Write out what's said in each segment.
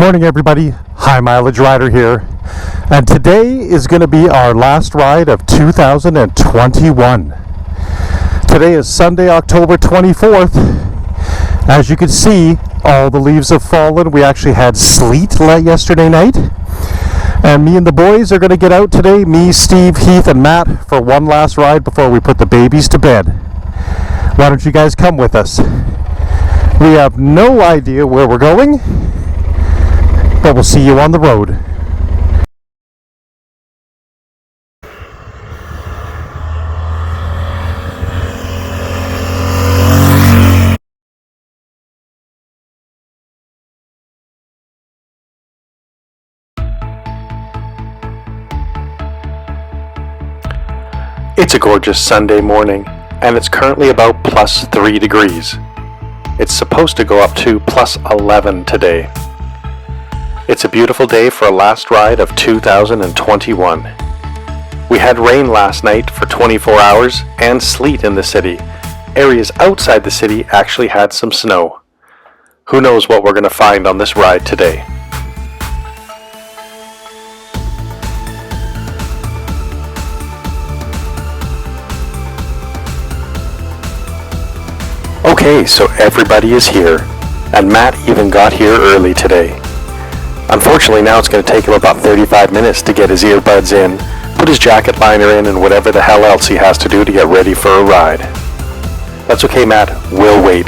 Morning everybody, High Mileage Rider here, and today is going to be our last ride of 2021. Today is Sunday, October 24th. As you can see, all the leaves have fallen. We actually had sleet yesterday night, and me and the boys are going to get out today, me, Steve, Heath, and Matt, for one last ride before we put the babies to bed. Why don't you guys come with us? We have no idea where we're going, but we'll see you on the road. It's a gorgeous Sunday morning, and it's currently about plus 3 degrees. It's supposed to go up to plus 11 today. It's a beautiful day for a last ride of 2021. We had rain last night for 24 hours and sleet in the city. Areas outside the city actually had some snow. Who knows what we're going to find on this ride today. Okay, so everybody is here, and Matt even got here early today. Unfortunately, now it's going to take him about 35 minutes to get his earbuds in, put his jacket liner in, and whatever the hell else he has to do to get ready for a ride. That's okay, Matt. We'll wait.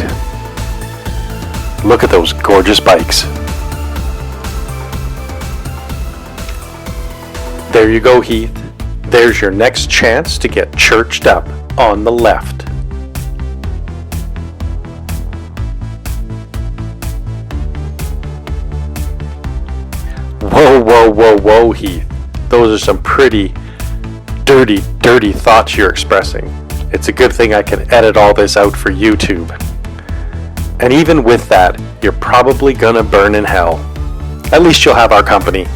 Look at those gorgeous bikes. There you go, Heath. There's your next chance to get churched up on the left. Whoa, Heath. Those are some pretty dirty thoughts you're expressing. It's a good thing I can edit all this out for YouTube. And even with that, you're probably gonna burn in hell. At least you'll have our company.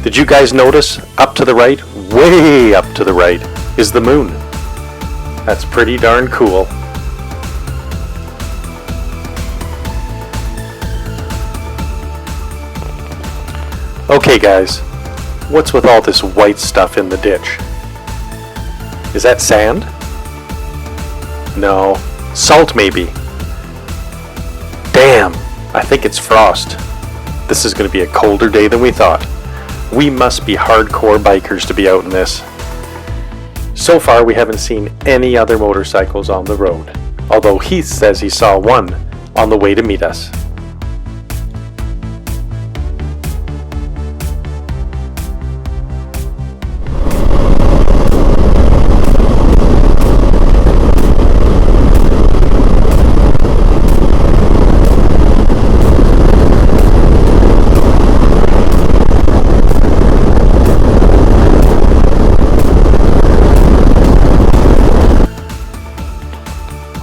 Did you guys notice up to the right, way up to the right, is the moon? That's pretty darn cool. Okay guys, what's with all this white stuff in the ditch? Is that sand? No, salt maybe. Damn, I think it's frost. This is going to be a colder day than we thought. We must be hardcore bikers to be out in this. So far we haven't seen any other motorcycles on the road, although Heath says he saw one on the way to meet us.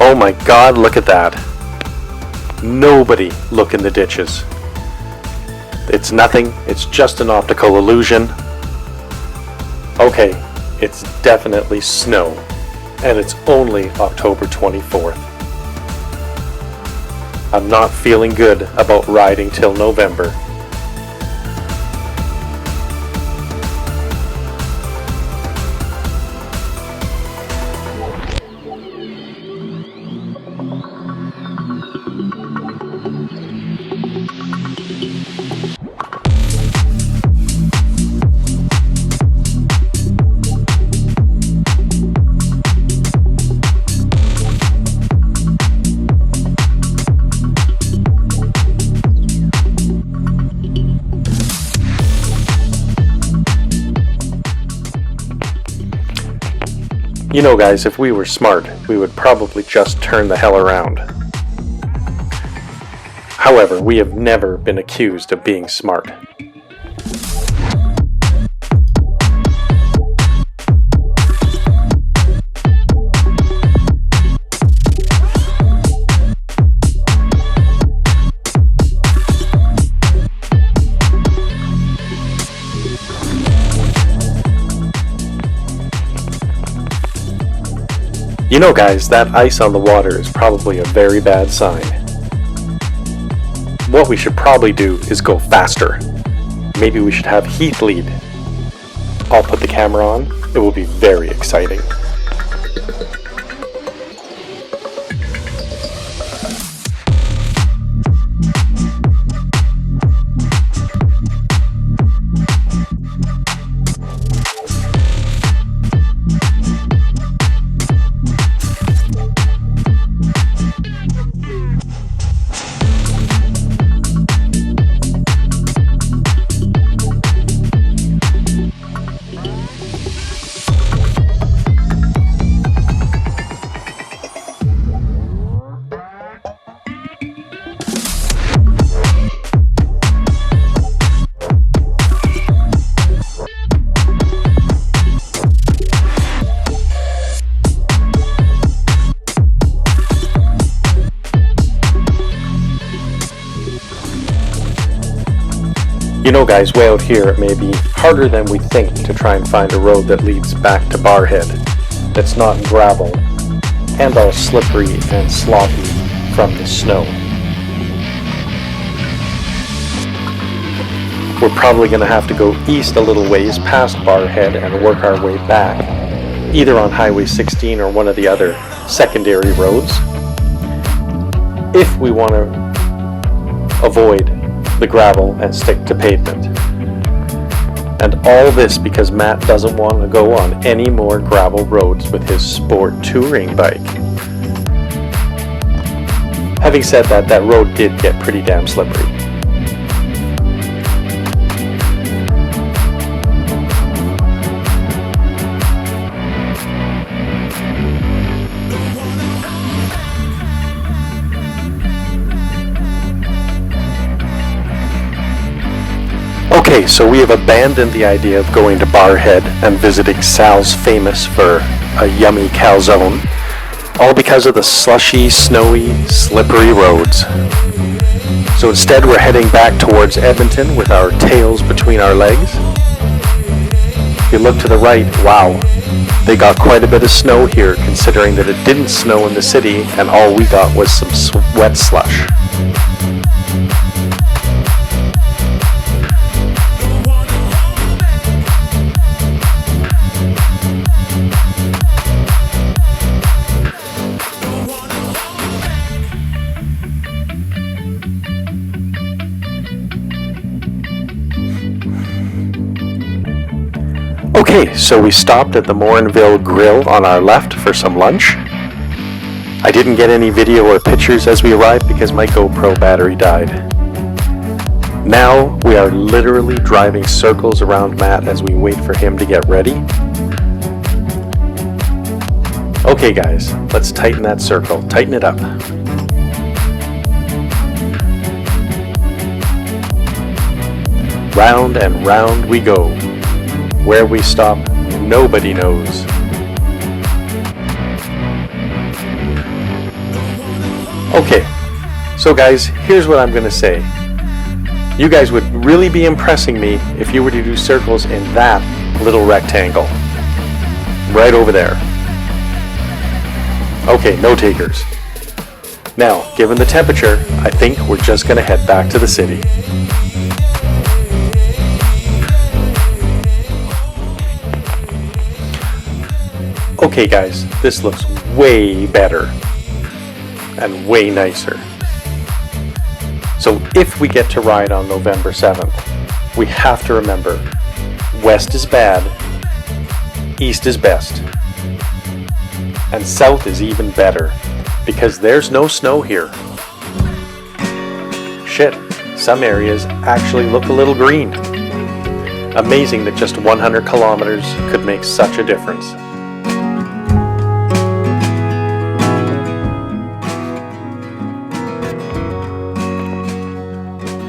Oh my God, look at that. Nobody look in the ditches. It's nothing, it's just an optical illusion. Okay, it's definitely snow, and it's only October 24th. I'm not feeling good about riding till November. You know guys, if we were smart, we would probably just turn the hell around. However, we have never been accused of being smart. You know guys, that ice on the water is probably a very bad sign. what we should probably do is go faster. Maybe we should have Heath lead. I'll put the camera on. It will be very exciting. You know guys, way out here it may be harder than we think to try and find a road that leads back to Barrhead that's not gravel and all slippery and sloppy from the snow. We're probably going to have to go east a little ways past Barrhead and work our way back, either on Highway 16 or one of the other secondary roads, if we want to avoid the gravel and stick to pavement. And all this because Matt doesn't want to go on any more gravel roads with his sport touring bike. Having said that, that road did get pretty damn slippery. Okay, so we have abandoned the idea of going to Barrhead and visiting Sal's famous for a yummy calzone, all because of the slushy, snowy, slippery roads. So instead we're heading back towards Edmonton with our tails between our legs. If you look to the right, wow, they got quite a bit of snow here considering that it didn't snow in the city and all we got was some wet slush. Okay, so we stopped at the Morinville Grill on our left for some lunch. I didn't get any video or pictures as we arrived because my GoPro battery died. Now we are literally driving circles around Matt as we wait for him to get ready. Okay guys, let's tighten that circle. Tighten it up. Round and round we go. Where we stop, nobody knows. Okay, so guys, here's what I'm gonna say. You guys would really be impressing me if you were to do circles in that little rectangle. Right over there. Okay, no takers. Now, given the temperature, I think we're just gonna head back to the city. Okay guys, this looks way better and way nicer. So if we get to ride on November 7th, we have to remember, west is bad, east is best, and south is even better, because there's no snow here. Shit, some areas actually look a little green. Amazing that just 100 kilometers could make such a difference.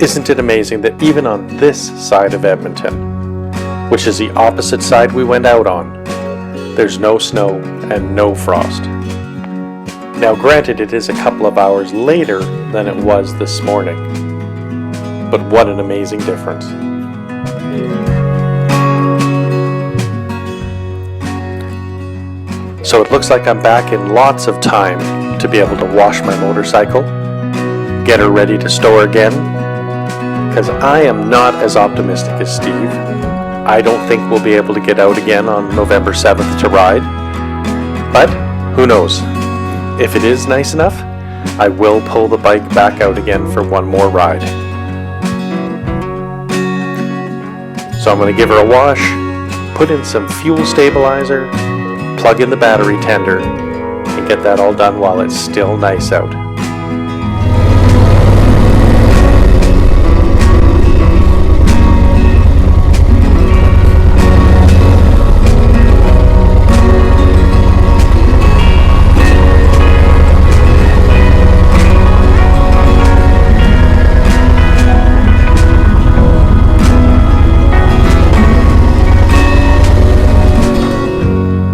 Isn't it amazing that even on this side of Edmonton, which is the opposite side we went out on, there's no snow and no frost. Now granted, it is a couple of hours later than it was this morning, but what an amazing difference. So it looks like I'm back in lots of time to be able to wash my motorcycle, get her ready to store again, because I am not as optimistic as Steve. I don't think we'll be able to get out again on November 7th to ride, but who knows? If it is nice enough, I will pull the bike back out again for one more ride. So I'm going to give her a wash, put in some fuel stabilizer, plug in the battery tender, and get that all done while it's still nice out.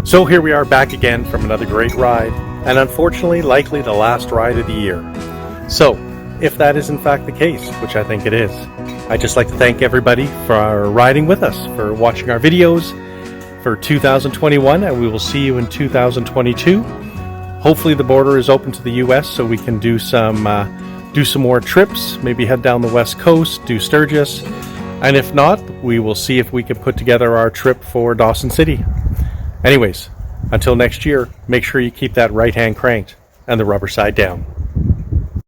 So here we are back again from another great ride, and unfortunately likely the last ride of the year. So if that is in fact the case, which I think it is, I'd just like to thank everybody for riding with us, for watching our videos for 2021, and we will see you in 2022. Hopefully the border is open to the US so we can do some more trips, maybe head down the west coast, do Sturgis, and if not, we will see if we can put together our trip for Dawson City. Anyways, until next year, make sure you keep that right hand cranked and the rubber side down.